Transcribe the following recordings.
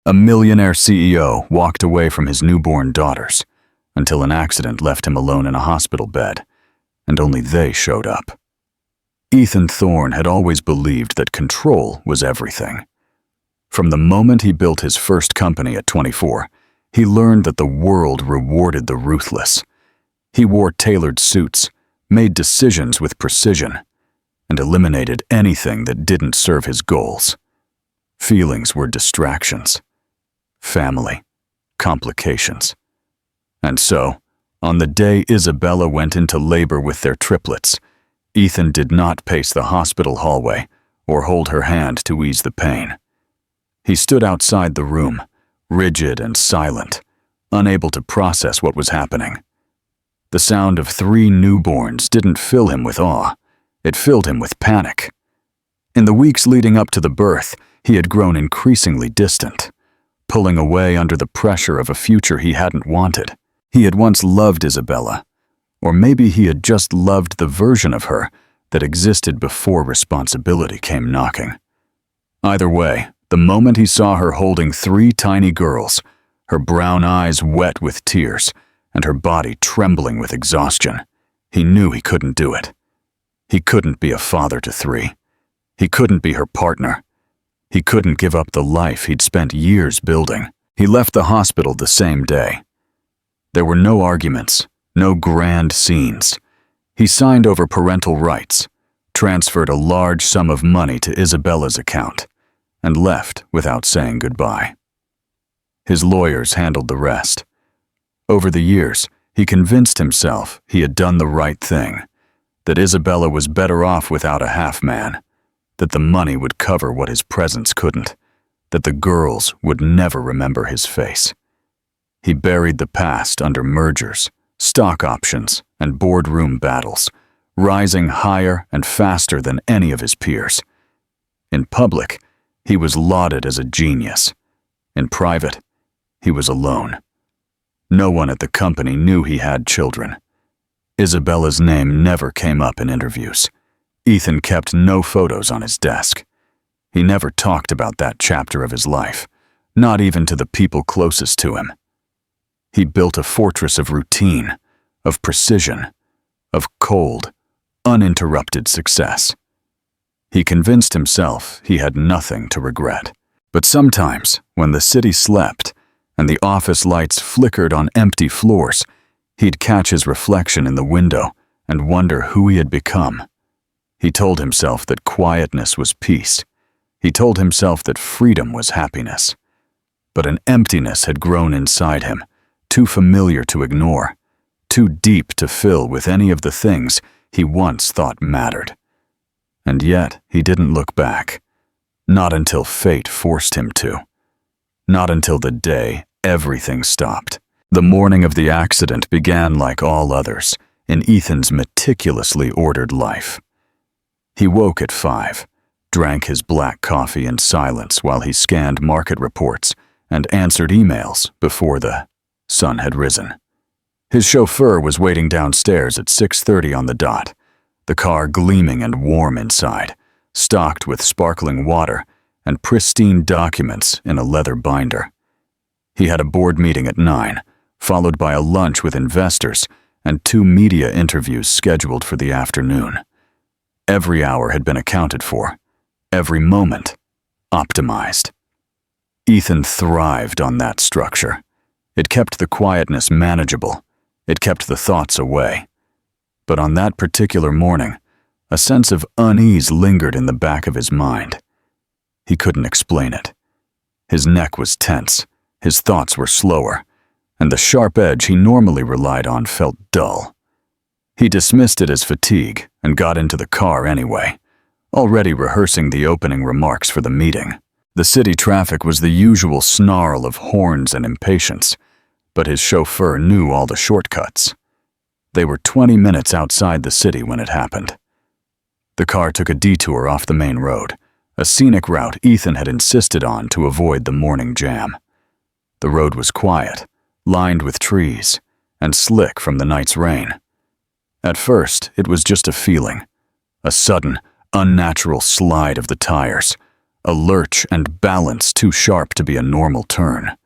A millionaire CEO walked away from his newborn daughters until an accident left him alone in a hospital bed, and only they showed up. Ethan Thorne had always believed that control was everything. From the moment he built his first company at 24, he learned that the world rewarded the ruthless. He wore tailored suits, made decisions with precision, and eliminated anything that didn't serve his goals. Feelings were distractions. Family, complications. And so, on the day Isabella went into labor with their triplets, Ethan did not pace the hospital hallway or hold her hand to ease the pain. He stood outside the room, rigid and silent, unable to process what was happening. The sound of 3 newborns didn't fill him with awe, it filled him with panic. In the weeks leading up to the birth, he had grown increasingly distant, pulling away under the pressure of a future he hadn't wanted. He had once loved Isabella, or maybe he had just loved the version of her that existed before responsibility came knocking. Either way, the moment he saw her holding 3 tiny girls, her brown eyes wet with tears and her body trembling with exhaustion, he knew he couldn't do it. He couldn't be a father to 3. He couldn't be her partner. He couldn't give up the life he'd spent years building. He left the hospital the same day. There were no arguments, no grand scenes. He signed over parental rights, transferred a large sum of money to Isabella's account, and left without saying goodbye. His lawyers handled the rest. Over the years, he convinced himself he had done the right thing, that Isabella was better off without a half-man, that the money would cover what his presence couldn't, that the girls would never remember his face. He buried the past under mergers, stock options, and boardroom battles, rising higher and faster than any of his peers. In public, he was lauded as a genius. In private, he was alone. No one at the company knew he had children. Isabella's name never came up in interviews. Ethan kept no photos on his desk. He never talked about that chapter of his life, not even to the people closest to him. He built a fortress of routine, of precision, of cold, uninterrupted success. He convinced himself he had nothing to regret. But sometimes, when the city slept and the office lights flickered on empty floors, he'd catch his reflection in the window and wonder who he had become. He told himself that quietness was peace. He told himself that freedom was happiness. But an emptiness had grown inside him, too familiar to ignore, too deep to fill with any of the things he once thought mattered. And yet he didn't look back, not until fate forced him to. Not until the day everything stopped. The morning of the accident began like all others in Ethan's meticulously ordered life. He woke at 5, drank his black coffee in silence while he scanned market reports and answered emails before the sun had risen. His chauffeur was waiting downstairs at 6:30 on the dot, the car gleaming and warm inside, stocked with sparkling water and pristine documents in a leather binder. He had a board meeting at 9, followed by a lunch with investors and 2 media interviews scheduled for the afternoon. Every hour had been accounted for, every moment optimized. Ethan thrived on that structure. It kept the quietness manageable. It kept the thoughts away. But on that particular morning, a sense of unease lingered in the back of his mind. He couldn't explain it. His neck was tense, his thoughts were slower, and the sharp edge he normally relied on felt dull. He dismissed it as fatigue and got into the car anyway, already rehearsing the opening remarks for the meeting. The city traffic was the usual snarl of horns and impatience, but his chauffeur knew all the shortcuts. They were 20 minutes outside the city when it happened. The car took a detour off the main road, a scenic route Ethan had insisted on to avoid the morning jam. The road was quiet, lined with trees, and slick from the night's rain. At first, it was just a feeling, a sudden, unnatural slide of the tires, a lurch and balance too sharp to be a normal turn.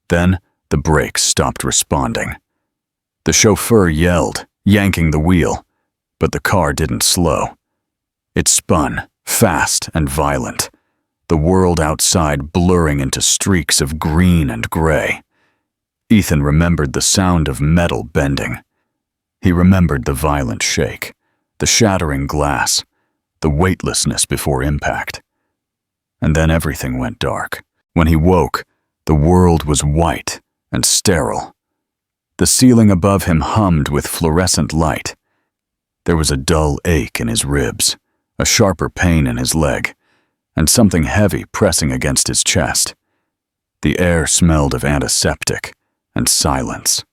Then, the brakes stopped responding. The chauffeur yelled, yanking the wheel, but the car didn't slow. It spun, fast and violent, the world outside blurring into streaks of green and gray. Ethan remembered the sound of metal bending. He remembered the violent shake, the shattering glass, the weightlessness before impact. And then everything went dark. When he woke, the world was white and sterile. The ceiling above him hummed with fluorescent light. There was a dull ache in his ribs, a sharper pain in his leg, and something heavy pressing against his chest. The air smelled of antiseptic and silence.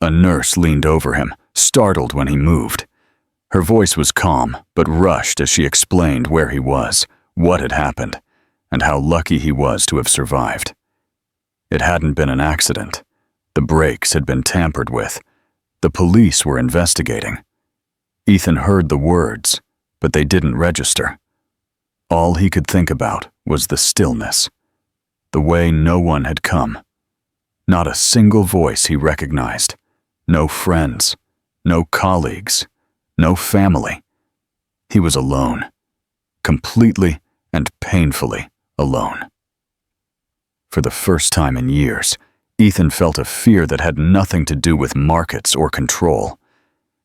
A nurse leaned over him, startled when he moved. Her voice was calm, but rushed as she explained where he was, what had happened, and how lucky he was to have survived. It hadn't been an accident. The brakes had been tampered with. The police were investigating. Ethan heard the words, but they didn't register. All he could think about was the stillness, the way no one had come. Not a single voice he recognized. No friends, no colleagues, no family. He was alone, completely and painfully alone. For the first time in years, Ethan felt a fear that had nothing to do with markets or control.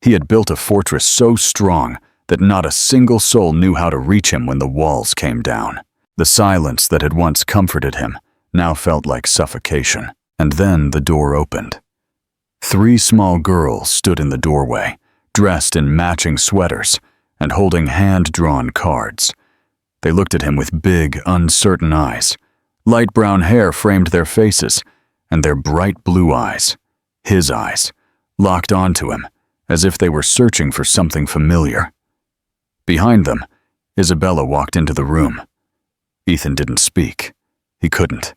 He had built a fortress so strong that not a single soul knew how to reach him when the walls came down. The silence that had once comforted him now felt like suffocation. And then the door opened. 3 small girls stood in the doorway, dressed in matching sweaters and holding hand-drawn cards. They looked at him with big, uncertain eyes. Light brown hair framed their faces, and their bright blue eyes, his eyes, locked onto him, as if they were searching for something familiar. Behind them, Isabella walked into the room. Ethan didn't speak. He couldn't.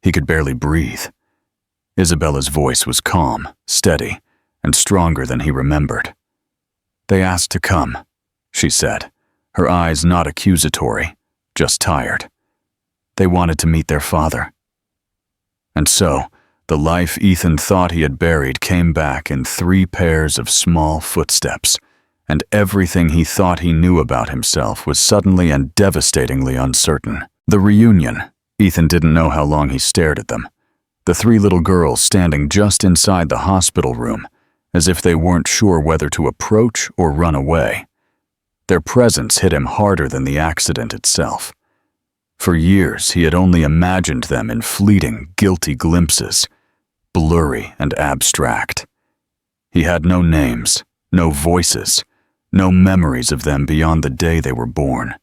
He could barely breathe. Isabella's voice was calm, steady, and stronger than he remembered. "They asked to come," she said, her eyes not accusatory, just tired. "They wanted to meet their father." And so, the life Ethan thought he had buried came back in 3 pairs of small footsteps, and everything he thought he knew about himself was suddenly and devastatingly uncertain. The reunion. Ethan didn't know how long he stared at them. The 3 little girls standing just inside the hospital room, as if they weren't sure whether to approach or run away. Their presence hit him harder than the accident itself. For years, he had only imagined them in fleeting, guilty glimpses, blurry and abstract. He had no names, no voices, no memories of them beyond the day they were born.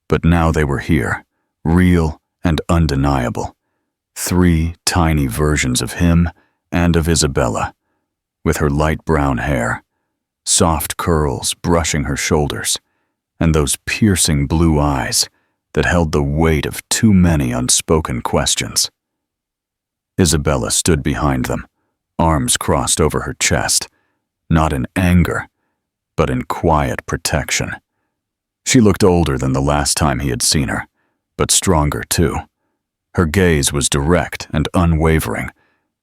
But now they were here, real and undeniable. 3 tiny versions of him and of Isabella, with her light brown hair, soft curls brushing her shoulders, and those piercing blue eyes that held the weight of too many unspoken questions. Isabella stood behind them, arms crossed over her chest, not in anger, but in quiet protection. She looked older than the last time he had seen her, but stronger too. Her gaze was direct and unwavering,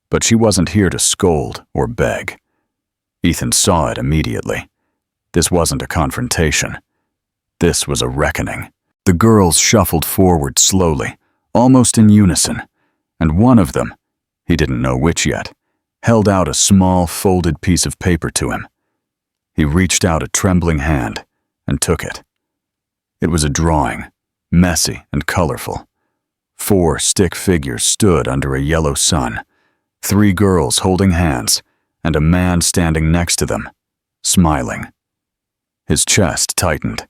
but she wasn't here to scold or beg. Ethan saw it immediately. This wasn't a confrontation. This was a reckoning. The girls shuffled forward slowly, almost in unison, and one of them, he didn't know which yet, held out a small folded piece of paper to him. He reached out a trembling hand and took it. It was a drawing, messy and colorful. 4 stick figures stood under a yellow sun, 3 girls holding hands, and a man standing next to them, smiling. His chest tightened,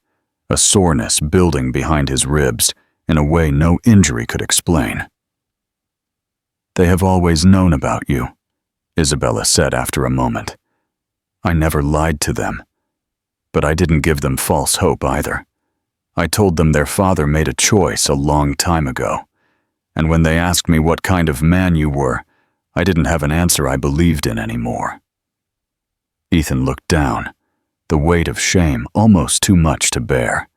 a soreness building behind his ribs in a way no injury could explain. "They have always known about you," Isabella said after a moment. "I never lied to them, but I didn't give them false hope either. I told them their father made a choice a long time ago, and when they asked me what kind of man you were, I didn't have an answer I believed in anymore." Ethan looked down, the weight of shame almost too much to bear.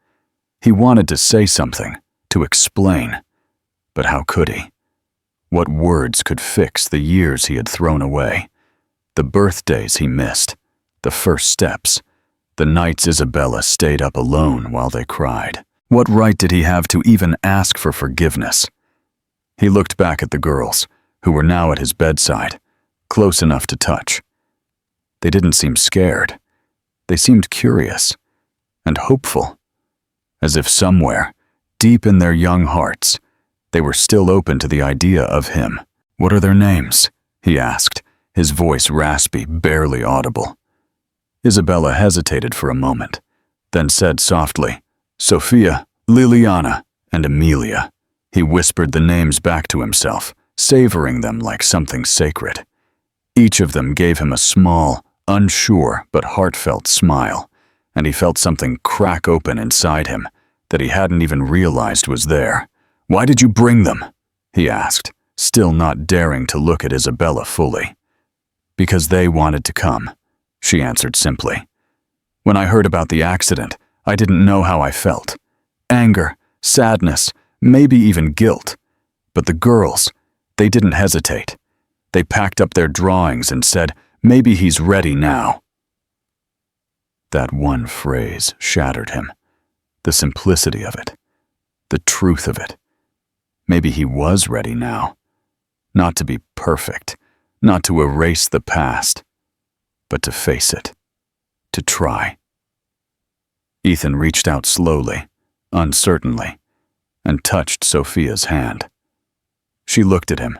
He wanted to say something, to explain, but how could he? What words could fix the years he had thrown away? The birthdays he missed, the first steps, the nights Isabella stayed up alone while they cried. What right did he have to even ask for forgiveness? He looked back at the girls, who were now at his bedside, close enough to touch. They didn't seem scared. They seemed curious and hopeful, as if somewhere, deep in their young hearts, they were still open to the idea of him. "What are their names?" he asked, his voice raspy, barely audible. Isabella hesitated for a moment, then said softly, "Sophia, Liliana, and Amelia." He whispered the names back to himself, savoring them like something sacred. Each of them gave him a small, unsure but heartfelt smile, and he felt something crack open inside him that he hadn't even realized was there. "Why did you bring them?" he asked, still not daring to look at Isabella fully. "Because they wanted to come," she answered simply. "When I heard about the accident, I didn't know how I felt. Anger, sadness, maybe even guilt. But the girls, they didn't hesitate. They packed up their drawings and said, 'Maybe he's ready now.'" That one phrase shattered him. The simplicity of it. The truth of it. Maybe he was ready now. Not to be perfect, not to erase the past, but to face it. To try. Ethan reached out slowly, uncertainly, and touched Sophia's hand. She looked at him,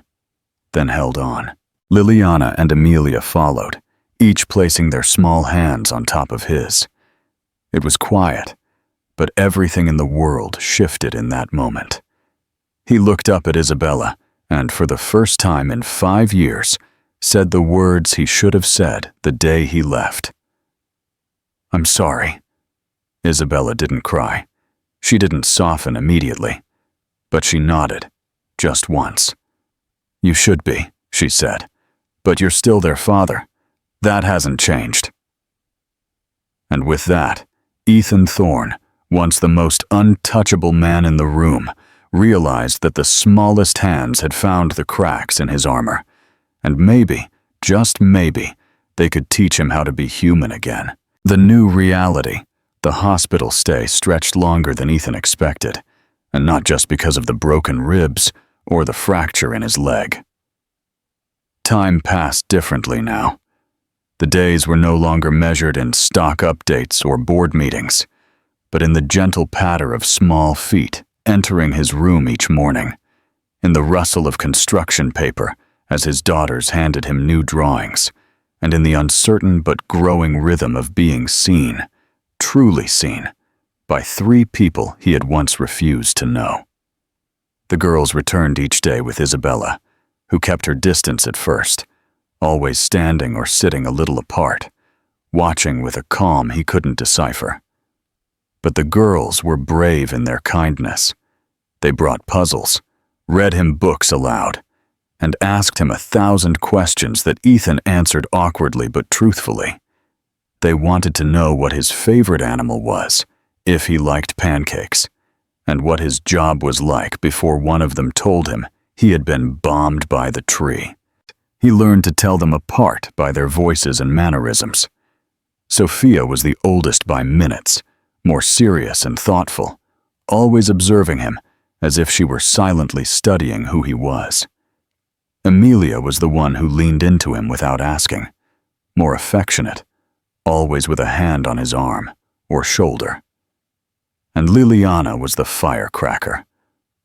then held on. Liliana and Amelia followed, each placing their small hands on top of his. It was quiet, but everything in the world shifted in that moment. He looked up at Isabella and, for the first time in 5 years, said the words he should have said the day he left. "I'm sorry." Isabella didn't cry. She didn't soften immediately, but she nodded, just once. "You should be," she said, "but you're still their father. That hasn't changed." And with that, Ethan Thorne, once the most untouchable man in the room, realized that the smallest hands had found the cracks in his armor, and maybe, just maybe, they could teach him how to be human again. The new reality, the hospital stay, stretched longer than Ethan expected, and not just because of the broken ribs or the fracture in his leg. Time passed differently now. The days were no longer measured in stock updates or board meetings, but in the gentle patter of small feet entering his room each morning, in the rustle of construction paper as his daughters handed him new drawings, and in the uncertain but growing rhythm of being seen, truly seen, by 3 people he had once refused to know. The girls returned each day with Isabella, who kept her distance at first, always standing or sitting a little apart, watching with a calm he couldn't decipher. But the girls were brave in their kindness. They brought puzzles, read him books aloud, and asked him 1,000 questions that Ethan answered awkwardly but truthfully. They wanted to know what his favorite animal was, if he liked pancakes, and what his job was like before one of them told him he had been bombed by the tree. He learned to tell them apart by their voices and mannerisms. Sophia was the oldest by minutes, more serious and thoughtful, always observing him as if she were silently studying who he was. Amelia was the one who leaned into him without asking, more affectionate, always with a hand on his arm or shoulder. And Liliana was the firecracker,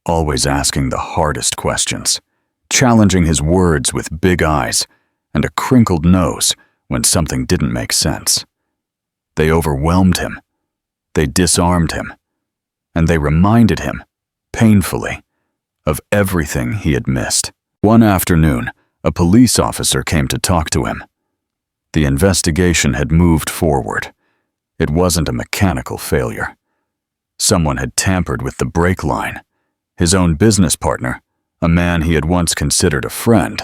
always asking the hardest questions, challenging his words with big eyes and a crinkled nose when something didn't make sense. They overwhelmed him. They disarmed him, and they reminded him, painfully, of everything he had missed. One afternoon, a police officer came to talk to him. The investigation had moved forward. It wasn't a mechanical failure. Someone had tampered with the brake line. His own business partner, a man he had once considered a friend,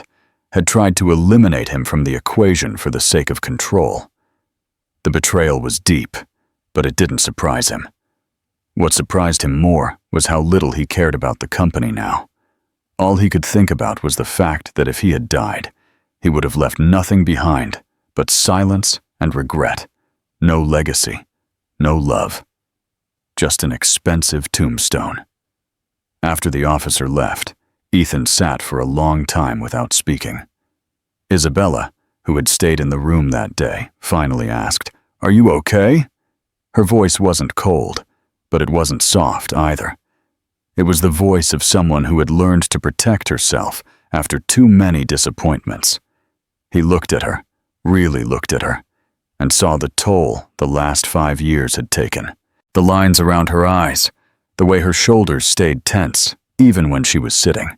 had tried to eliminate him from the equation for the sake of control. The betrayal was deep, but it didn't surprise him. What surprised him more was how little he cared about the company now. All he could think about was the fact that if he had died, he would have left nothing behind but silence and regret. No legacy, no love. Just an expensive tombstone. After the officer left, Ethan sat for a long time without speaking. Isabella, who had stayed in the room that day, finally asked, "Are you okay?" Her voice wasn't cold, but it wasn't soft either. It was the voice of someone who had learned to protect herself after too many disappointments. He looked at her, really looked at her, and saw the toll the last 5 years had taken. The lines around her eyes, the way her shoulders stayed tense, even when she was sitting.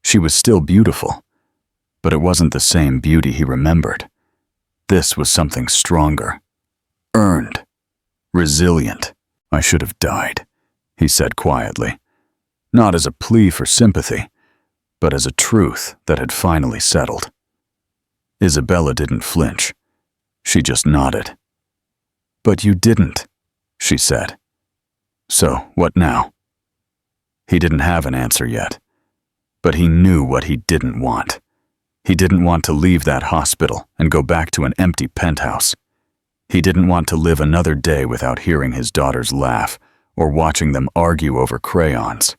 She was still beautiful, but it wasn't the same beauty he remembered. This was something stronger, earned, resilient. "I should have died," he said quietly, not as a plea for sympathy, but as a truth that had finally settled. Isabella didn't flinch. She just nodded. "But you didn't," she said. "So, what now?" He didn't have an answer yet, but he knew what he didn't want. He didn't want to leave that hospital and go back to an empty penthouse. He didn't want to live another day without hearing his daughters laugh or watching them argue over crayons.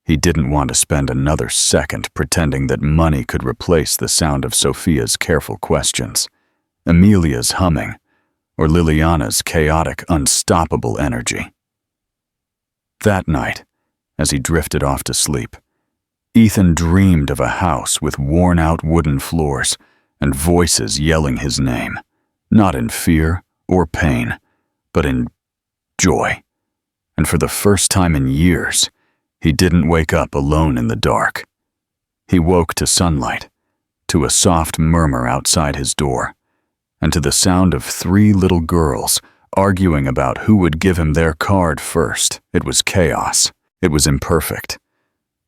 He didn't want to spend another second pretending that money could replace the sound of Sophia's careful questions, Amelia's humming, or Liliana's chaotic, unstoppable energy. That night, as he drifted off to sleep, Ethan dreamed of a house with worn-out wooden floors and voices yelling his name. Not in fear or pain, but in joy. And for the first time in years, he didn't wake up alone in the dark. He woke to sunlight, to a soft murmur outside his door, and to the sound of 3 little girls arguing about who would give him their card first. It was chaos. It was imperfect.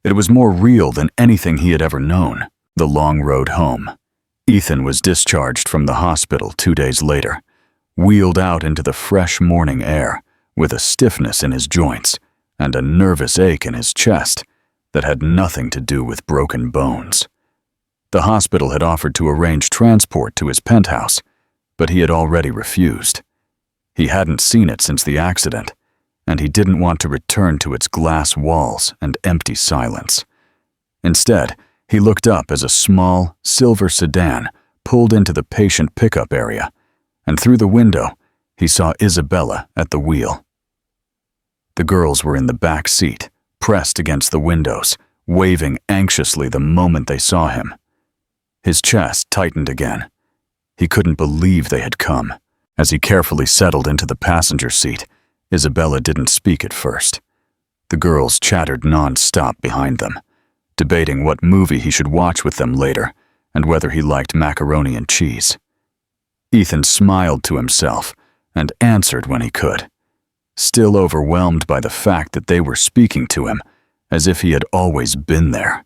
It was more real than anything he had ever known. The long road home. Ethan was discharged from the hospital 2 days later, wheeled out into the fresh morning air with a stiffness in his joints and a nervous ache in his chest that had nothing to do with broken bones. The hospital had offered to arrange transport to his penthouse, but he had already refused. He hadn't seen it since the accident, and he didn't want to return to its glass walls and empty silence. Instead, he looked up as a small, silver sedan pulled into the patient pickup area, and through the window, he saw Isabella at the wheel. The girls were in the back seat, pressed against the windows, waving anxiously the moment they saw him. His chest tightened again. He couldn't believe they had come. As he carefully settled into the passenger seat, Isabella didn't speak at first. The girls chattered non-stop behind them, debating what movie he should watch with them later and whether he liked macaroni and cheese. Ethan smiled to himself and answered when he could, still overwhelmed by the fact that they were speaking to him as if he had always been there.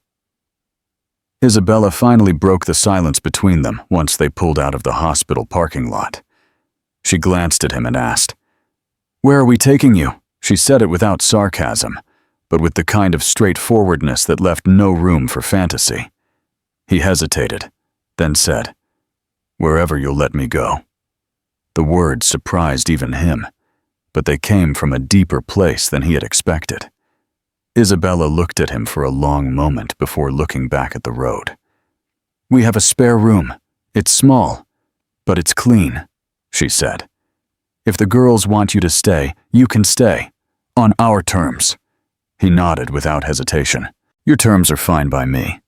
Isabella finally broke the silence between them once they pulled out of the hospital parking lot. She glanced at him and asked, "Where are we taking you?" She said it without sarcasm, but with the kind of straightforwardness that left no room for fantasy. He hesitated, then said, "Wherever you'll let me go." The words surprised even him, but they came from a deeper place than he had expected. Isabella looked at him for a long moment before looking back at the road. "We have a spare room. It's small, but it's clean," she said. "If the girls want you to stay, you can stay. On our terms." He nodded without hesitation. "Your terms are fine by me."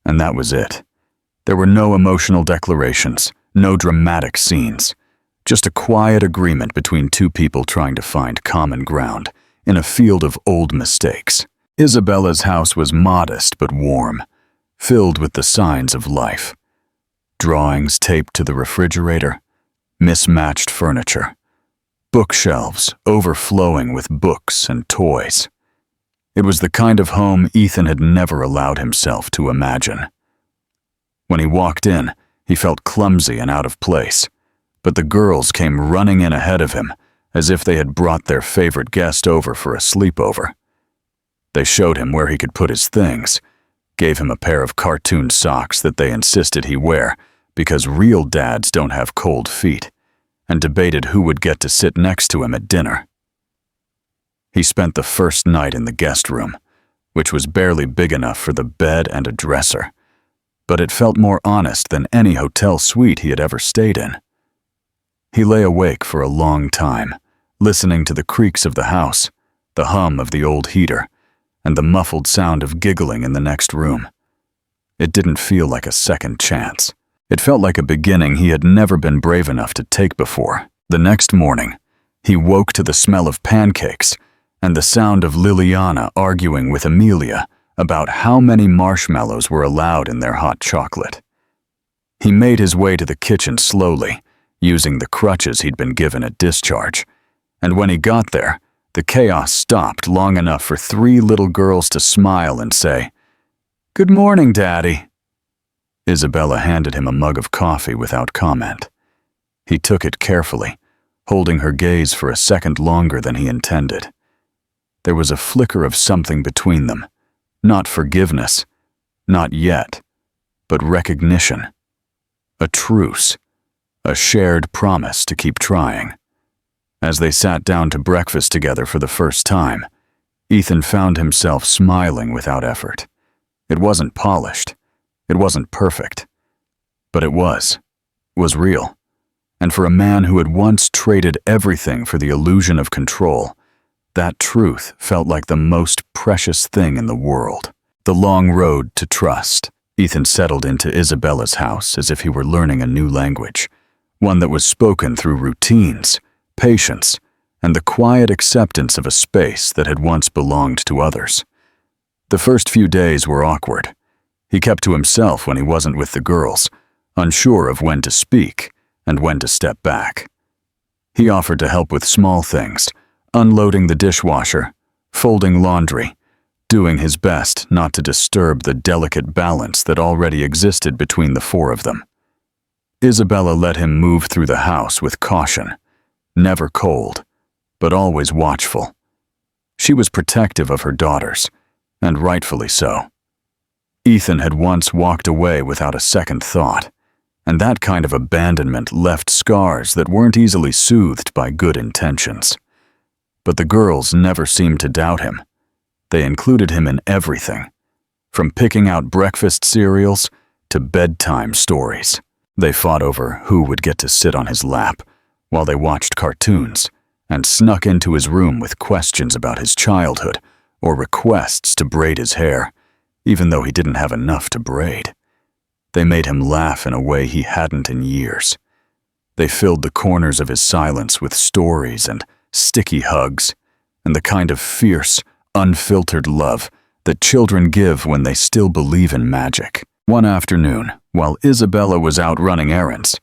And that was it. There were no emotional declarations, no dramatic scenes, just a quiet agreement between two people trying to find common ground in a field of old mistakes. Isabella's house was modest but warm, filled with the signs of life. Drawings taped to the refrigerator, mismatched furniture, bookshelves overflowing with books and toys. It was the kind of home Ethan had never allowed himself to imagine. When he walked in, he felt clumsy and out of place, but the girls came running in ahead of him as if they had brought their favorite guest over for a sleepover. They showed him where he could put his things, gave him a pair of cartoon socks that they insisted he wear because real dads don't have cold feet, and debated who would get to sit next to him at dinner. He spent the first night in the guest room, which was barely big enough for the bed and a dresser, but it felt more honest than any hotel suite he had ever stayed in. He lay awake for a long time, listening to the creaks of the house, the hum of the old heater, and the muffled sound of giggling in the next room. It didn't feel like a second chance. It felt like a beginning he had never been brave enough to take before. The next morning, he woke to the smell of pancakes and the sound of Liliana arguing with Amelia about how many marshmallows were allowed in their hot chocolate. He made his way to the kitchen slowly, using the crutches he'd been given at discharge, and when he got there, the chaos stopped long enough for 3 little girls to smile and say, "Good morning, Daddy." Isabella handed him a mug of coffee without comment. He took it carefully, holding her gaze for a second longer than he intended. There was a flicker of something between them, not forgiveness, not yet, but recognition. A truce, a shared promise to keep trying. As they sat down to breakfast together for the first time, Ethan found himself smiling without effort. It wasn't polished. It wasn't perfect. But it was real. And for a man who had once traded everything for the illusion of control, that truth felt like the most precious thing in the world. The long road to trust. Ethan settled into Isabella's house as if he were learning a new language, one that was spoken through routines, patience, and the quiet acceptance of a space that had once belonged to others. The first few days were awkward. He kept to himself when he wasn't with the girls, unsure of when to speak and when to step back. He offered to help with small things, unloading the dishwasher, folding laundry, doing his best not to disturb the delicate balance that already existed between the 4 of them. Isabella let him move through the house with caution, never cold, but always watchful. She was protective of her daughters, and rightfully so. Ethan had once walked away without a second thought, and that kind of abandonment left scars that weren't easily soothed by good intentions. But the girls never seemed to doubt him. They included him in everything, from picking out breakfast cereals to bedtime stories. They fought over who would get to sit on his lap while they watched cartoons, and snuck into his room with questions about his childhood or requests to braid his hair, even though he didn't have enough to braid. They made him laugh in a way he hadn't in years. They filled the corners of his silence with stories and sticky hugs, and the kind of fierce, unfiltered love that children give when they still believe in magic. One afternoon, while Isabella was out running errands,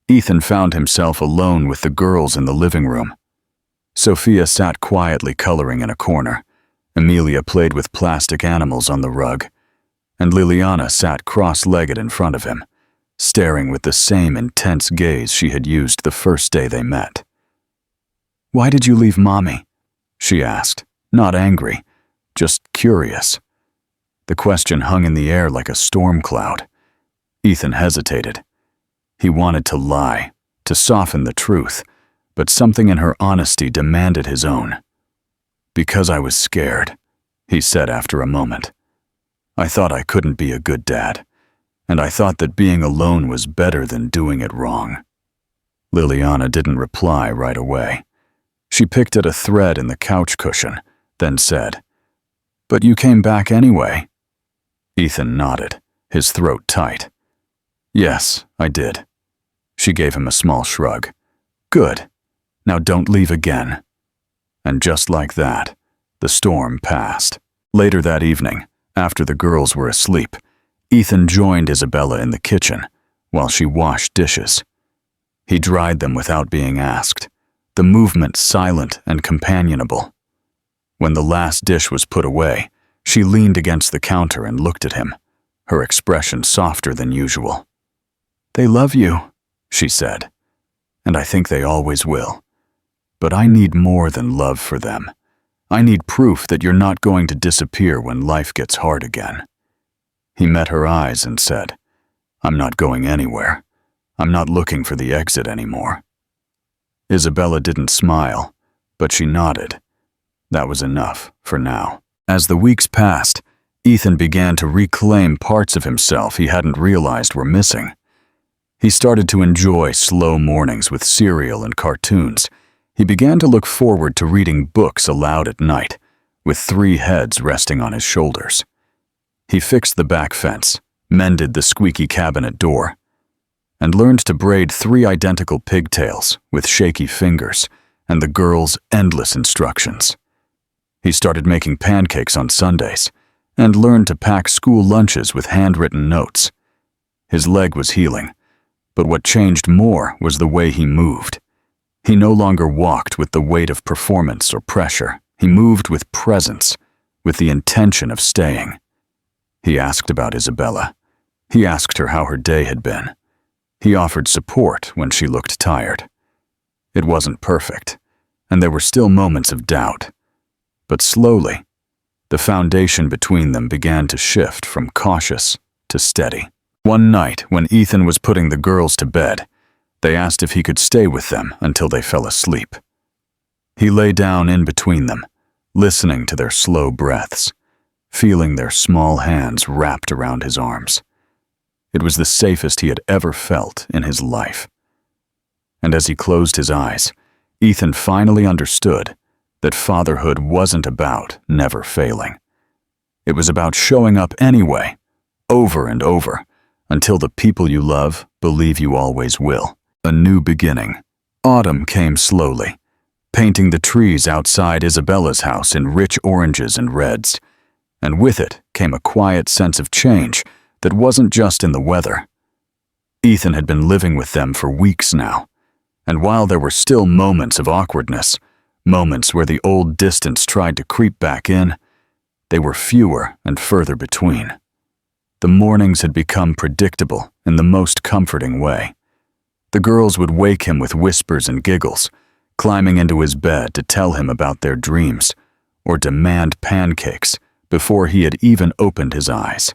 Ethan found himself alone with the girls in the living room. Sophia sat quietly coloring in a corner. Amelia played with plastic animals on the rug, and Liliana sat cross-legged in front of him, staring with the same intense gaze she had used the first day they met. "Why did you leave Mommy?" she asked, not angry, just curious. The question hung in the air like a storm cloud. Ethan hesitated. He wanted to lie, to soften the truth, but something in her honesty demanded his own. "Because I was scared," he said after a moment. "I thought I couldn't be a good dad, and I thought that being alone was better than doing it wrong." Liliana didn't reply right away. She picked at a thread in the couch cushion, then said, "But you came back anyway." Ethan nodded, his throat tight. "Yes, I did." She gave him a small shrug. "Good. Now don't leave again." And just like that, the storm passed. Later that evening, after the girls were asleep, Ethan joined Isabella in the kitchen while she washed dishes. He dried them without being asked, the movement silent and companionable. When the last dish was put away, she leaned against the counter and looked at him, her expression softer than usual. "They love you," she said, "and I think they always will. but I need more than love for them. I need proof that you're not going to disappear when life gets hard again." He met her eyes and said, "I'm not going anywhere. I'm not looking for the exit anymore." Isabella didn't smile, but she nodded. That was enough for now. As the weeks passed, Ethan began to reclaim parts of himself he hadn't realized were missing. He started to enjoy slow mornings with cereal and cartoons. He began to look forward to reading books aloud at night, with 3 heads resting on his shoulders. He fixed the back fence, mended the squeaky cabinet door, and learned to braid 3 identical pigtails with shaky fingers and the girl's endless instructions. He started making pancakes on Sundays and learned to pack school lunches with handwritten notes. His leg was healing, but what changed more was the way he moved. He no longer walked with the weight of performance or pressure. He moved with presence, with the intention of staying. He asked about Isabella. He asked her how her day had been. He offered support when she looked tired. It wasn't perfect, and there were still moments of doubt. But slowly, the foundation between them began to shift from cautious to steady. One night, when Ethan was putting the girls to bed, they asked if he could stay with them until they fell asleep. He lay down in between them, listening to their slow breaths, feeling their small hands wrapped around his arms. It was the safest he had ever felt in his life. And as he closed his eyes, Ethan finally understood that fatherhood wasn't about never failing. It was about showing up anyway, over and over, until the people you love believe you always will. A new beginning. Autumn came slowly, painting the trees outside Isabella's house in rich oranges and reds, and with it came a quiet sense of change that wasn't just in the weather. Ethan had been living with them for weeks now, and while there were still moments of awkwardness, moments where the old distance tried to creep back in, they were fewer and further between. The mornings had become predictable in the most comforting way. The girls would wake him with whispers and giggles, climbing into his bed to tell him about their dreams or demand pancakes before he had even opened his eyes.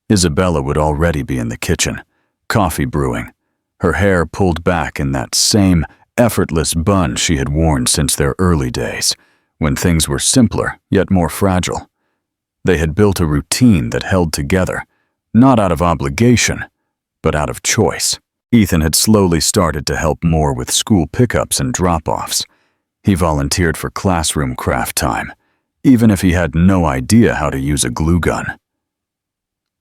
Isabella would already be in the kitchen, coffee brewing, her hair pulled back in that same effortless bun she had worn since their early days, when things were simpler yet more fragile. They had built a routine that held together, not out of obligation, but out of choice. Ethan had slowly started to help more with school pickups and drop-offs. He volunteered for classroom craft time, even if he had no idea how to use a glue gun.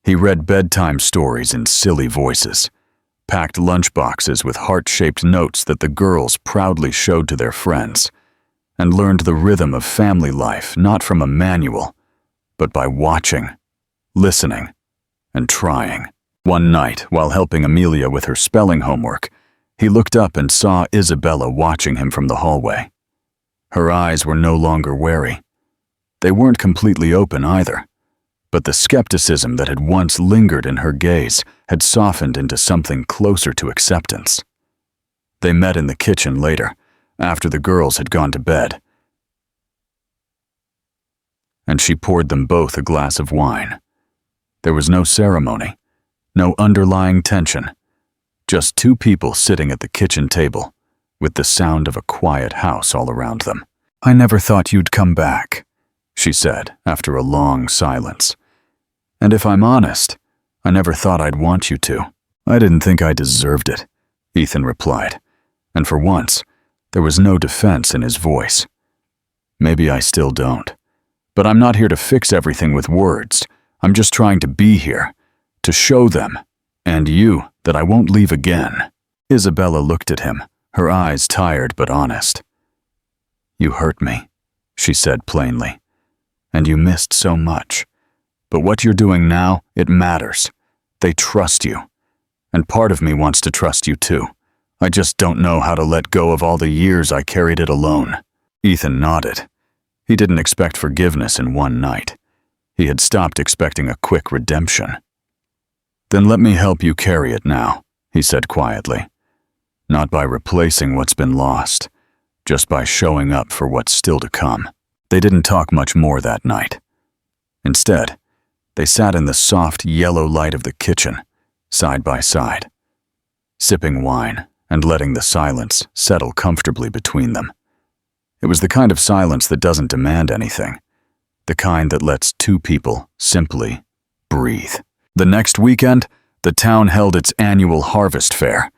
He read bedtime stories in silly voices, packed lunchboxes with heart-shaped notes that the girls proudly showed to their friends, and learned the rhythm of family life not from a manual, but by watching, listening, and trying. One night, while helping Amelia with her spelling homework, he looked up and saw Isabella watching him from the hallway. Her eyes were no longer wary. They weren't completely open either, but the skepticism that had once lingered in her gaze had softened into something closer to acceptance. They met in the kitchen later, after the girls had gone to bed, and she poured them both a glass of wine. There was no ceremony, no underlying tension, just 2 people sitting at the kitchen table, with the sound of a quiet house all around them. "I never thought you'd come back," she said after a long silence. "And if I'm honest, I never thought I'd want you to." "I didn't think I deserved it," Ethan replied, and for once, there was no defense in his voice. "Maybe I still don't. But I'm not here to fix everything with words. I'm just trying to be here, to show them, and you, that I won't leave again." Isabella looked at him, her eyes tired but honest. "You hurt me," she said plainly, "and you missed so much. But what you're doing now, it matters. They trust you, and part of me wants to trust you too. I just don't know how to let go of all the years I carried it alone." Ethan nodded. He didn't expect forgiveness in one night. He had stopped expecting a quick redemption. "Then let me help you carry it now," he said quietly. "Not by replacing what's been lost, just by showing up for what's still to come. They didn't talk much more that night. Instead, they sat in the soft yellow light of the kitchen, side by side, sipping wine and letting the silence settle comfortably between them. It was the kind of silence that doesn't demand anything, the kind that lets two people simply breathe. The next weekend, the town held its annual harvest fair,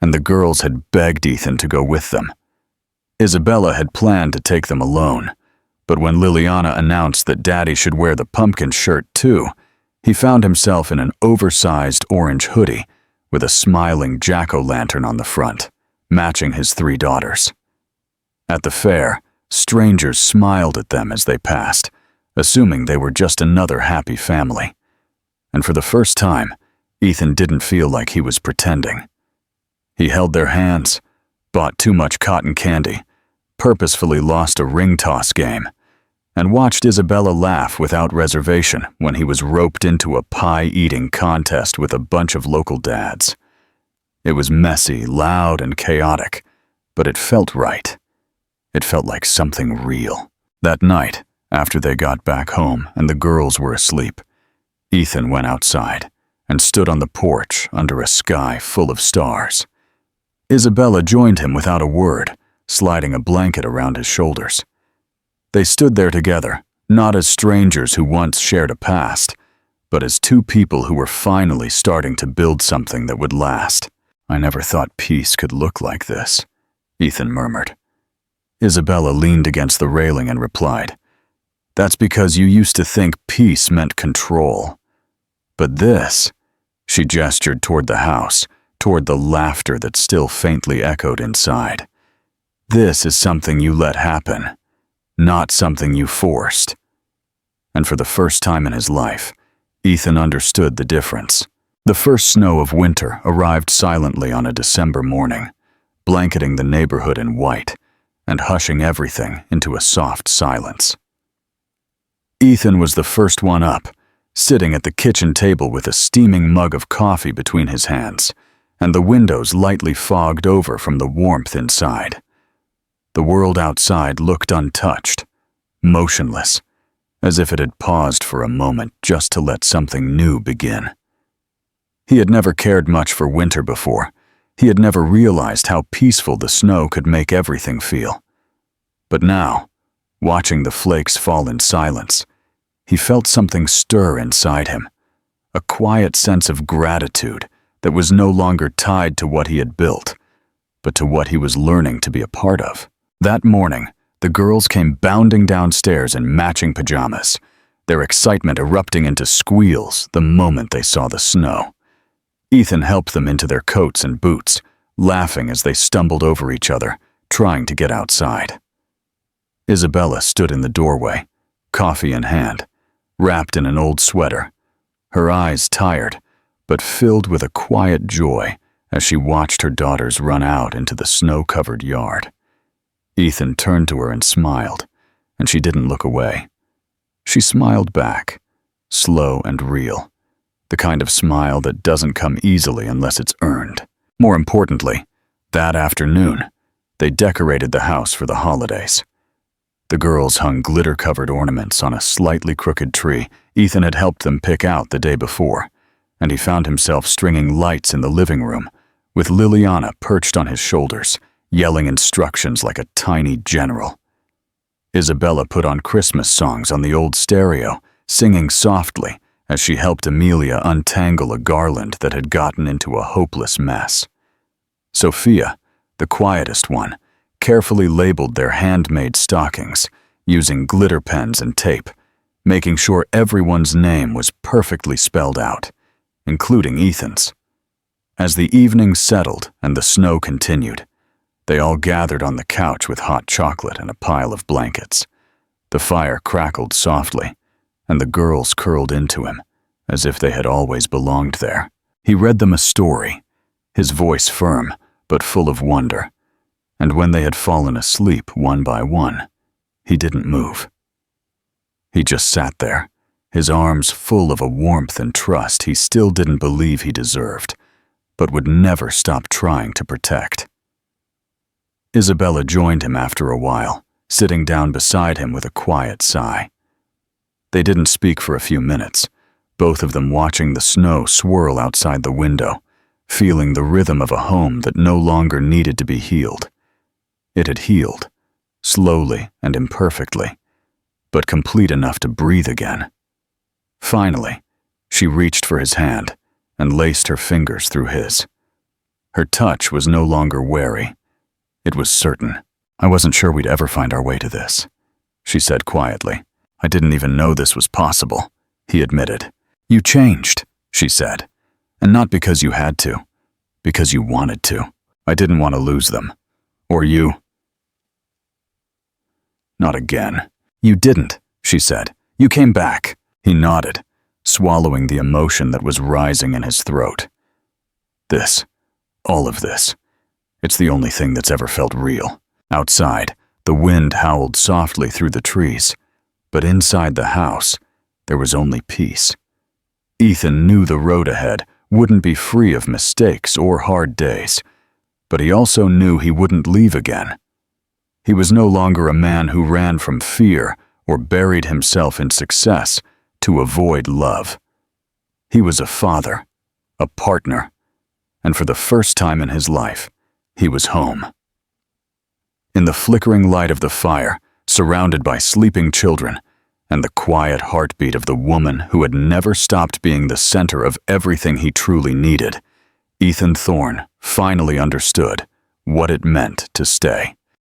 and the girls had begged Ethan to go with them. Isabella had planned to take them alone, but when Liliana announced that Daddy should wear the pumpkin shirt too, he found himself in an oversized orange hoodie with a smiling jack-o'-lantern on the front, matching his 3 daughters. At the fair, strangers smiled at them as they passed, assuming they were just another happy family. And for the first time, Ethan didn't feel like he was pretending. He held their hands, bought too much cotton candy, purposefully lost a ring toss game, and watched Isabella laugh without reservation when he was roped into a pie-eating contest with a bunch of local dads. It was messy, loud, and chaotic, but it felt right. It felt like something real. That night, after they got back home and the girls were asleep, Ethan went outside and stood on the porch under a sky full of stars. Isabella joined him without a word, sliding a blanket around his shoulders. They stood there together, not as strangers who once shared a past, but as two people who were finally starting to build something that would last. "I never thought peace could look like this," Ethan murmured. Isabella leaned against the railing and replied, "That's because you used to think peace meant control. But this," she gestured toward the house, toward the laughter that still faintly echoed inside. "This is something you let happen, not something you forced." And for the first time in his life, Ethan understood the difference. The first snow of winter arrived silently on a December morning, blanketing the neighborhood in white and hushing everything into a soft silence. Ethan was the first one up, sitting at the kitchen table with a steaming mug of coffee between his hands, and the windows lightly fogged over from the warmth inside. The world outside looked untouched, motionless, as if it had paused for a moment just to let something new begin. He had never cared much for winter before. He had never realized how peaceful the snow could make everything feel. But now, watching the flakes fall in silence, he felt something stir inside him, a quiet sense of gratitude that was no longer tied to what he had built, but to what he was learning to be a part of. That morning, the girls came bounding downstairs in matching pajamas, their excitement erupting into squeals the moment they saw the snow. Ethan helped them into their coats and boots, laughing as they stumbled over each other, trying to get outside. Isabella stood in the doorway, coffee in hand, wrapped in an old sweater, her eyes tired, but filled with a quiet joy as she watched her daughters run out into the snow-covered yard. Ethan turned to her and smiled, and she didn't look away. She smiled back, slow and real, the kind of smile that doesn't come easily unless it's earned. More importantly, that afternoon, they decorated the house for the holidays. The girls hung glitter-covered ornaments on a slightly crooked tree Ethan had helped them pick out the day before, and he found himself stringing lights in the living room, with Liliana perched on his shoulders, yelling instructions like a tiny general. Isabella put on Christmas songs on the old stereo, singing softly as she helped Amelia untangle a garland that had gotten into a hopeless mess. Sophia, the quietest one, carefully labeled their handmade stockings, using glitter pens and tape, making sure everyone's name was perfectly spelled out, including Ethan's. As the evening settled and the snow continued, they all gathered on the couch with hot chocolate and a pile of blankets. The fire crackled softly, and the girls curled into him, as if they had always belonged there. He read them a story, his voice firm but full of wonder, and when they had fallen asleep one by one, he didn't move. He just sat there, his arms full of a warmth and trust he still didn't believe he deserved, but would never stop trying to protect. Isabella joined him after a while, sitting down beside him with a quiet sigh. They didn't speak for a few minutes, both of them watching the snow swirl outside the window, feeling the rhythm of a home that no longer needed to be healed. It had healed, slowly and imperfectly, but complete enough to breathe again. Finally, she reached for his hand and laced her fingers through his. Her touch was no longer wary. It was certain. "I wasn't sure we'd ever find our way to this," she said quietly. "I didn't even know this was possible," he admitted. "You changed," she said, "and not because you had to, because you wanted to. I didn't want to lose them. Or you." "Not again." "You didn't," she said. "You came back." He nodded, swallowing the emotion that was rising in his throat. "This, all of this, it's the only thing that's ever felt real." Outside, the wind howled softly through the trees, but inside the house, there was only peace. Ethan knew the road ahead wouldn't be free of mistakes or hard days, but he also knew he wouldn't leave again. He was no longer a man who ran from fear or buried himself in success to avoid love. He was a father, a partner, and for the first time in his life, he was home. In the flickering light of the fire, surrounded by sleeping children, and the quiet heartbeat of the woman who had never stopped being the center of everything he truly needed, Ethan Thorne finally understood what it meant to stay.